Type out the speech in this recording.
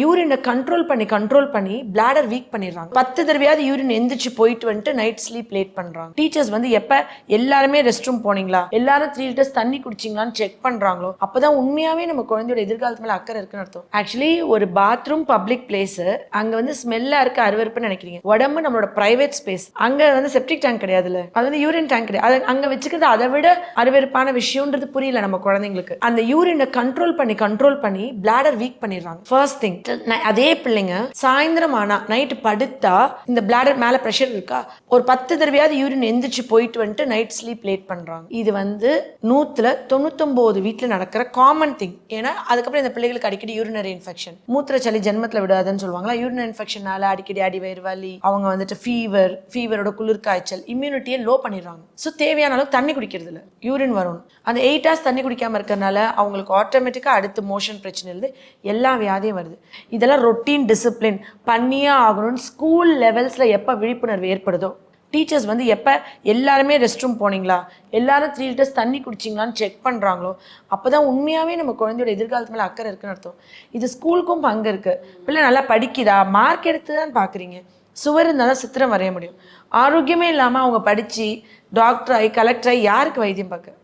யூரினை control பண்ணி bladder week பண்ணிடுறாங்க. 10 தடவையாவது யூரின் எந்திரிச்சு போயிட்டு வந்துட்டு நைட் ஸ்லீப் லேட் பண்றாங்க. டீச்சர்ஸ் வந்து எப்ப எல்லாருமே ரெஸ்ட் ரூம் போனீங்களா, எல்லாரும் 3 லிட்டர்ஸ் தண்ணி குடிச்சிங்களான்னு செக் பண்றாங்களோ அப்பதான் உண்மையாவே நம்ம குழந்தையோட எதிர்காலத்து மேல அக்கறை இருக்குன்னு அர்த்தம். ஆக்சுவலி ஒரு பாத்ரூம் பப்ளிக் பிளேஸ், அங்க வந்து ஸ்மெல்லா இருக்கு அருவருப்புன்னு நினைக்கிறீங்க. உடம்பு நம்மளோட பிரைவேட் ஸ்பேஸ். அங்க வந்து செப்டிக் டேங்க் கிடையாதுல்ல, அது வந்து யூரின் டேங்க் கிடையாது. அங்க வச்சுக்கிறது அதை விட அருவருப்பான விஷயம்ன்றது புரியல நம்ம குழந்தைங்களுக்கு. அந்த யூரினை கண்ட்ரோல் பண்ணி பிளாடர் வீக் பண்ணிடுறாங்க. First thing. அதே பிள்ளைங்க சாயந்தரம் ஆனா நைட்டு படுத்தா இந்த பிளாடர் மேல பிரஷர் இருக்கா, ஒரு 10 தடவையாவது யூரின் எந்திரிச்சு போயிட்டு வந்துட்டு நைட் ஸ்லீப் லேட் பண்றாங்க. இது வந்து 199 வீட்டுல நடக்கிற காமன் திங். ஏன்னா அதுக்கப்புறம் இந்த பிள்ளைகளுக்கு அடிக்கடி யூரினரி இன்ஃபெக்ஷன், மூத்திர சளி ஜென்மத்துல விடாதுன்னு சொல்லுவாங்களா, யூரினரி இன்ஃபெக்ஷனால அடிக்கடி அடிவயிறு வலி, அவங்க வந்துட்டு ஃபீவரோட குளிர் காய்ச்சல், இம்யூனிட்டியை லோ பண்ணிடுறாங்க. ஸோ தேவையான அளவுக்கு தண்ணி குடிக்கிறது இல்லை, யூரின் வரும். அந்த 8 hours தண்ணி குடிக்காம இருக்கிறதுனால அவங்களுக்கு ஆட்டோமேட்டிக்கா அடுத்து மோஷன் பிரச்சனை இருந்து எல்லா வியாதியும் வருது. இதெல்லாம் ரொட்டீன் டிசிப்ளின் பண்ணியே ஆகணும்னு ஸ்கூல் லெவல்ஸ்ல எப்ப விழிப்புணர்வு ஏற்படுதோ, டீச்சர்ஸ் வந்து எப்ப எல்லாருமே ரெஸ்ட் ரூம் போனீங்களா, எல்லாரும் 3 லிட்டர்ஸ் தண்ணி குடிச்சிங்களான்னு செக் பண்றாங்களோ அப்பதான் உண்மையாவே நம்ம குழந்தையோட எதிர்காலத்து மேல அக்கறை இருக்குன்னு அர்த்தம். இது ஸ்கூலுக்கும் பங்கு இருக்கு. பிள்ளை நல்லா படிக்குதா, மார்க் எடுத்துதான் பாக்குறீங்க, சுவர் இருந்தாலும் சித்திரம் வரைய முடியும். ஆரோக்கியமே இல்லாம அவங்க படிச்சு டாக்டர் ஆகி கலெக்டர் ஆகி யாருக்கு வைத்தியம் பார்க்க?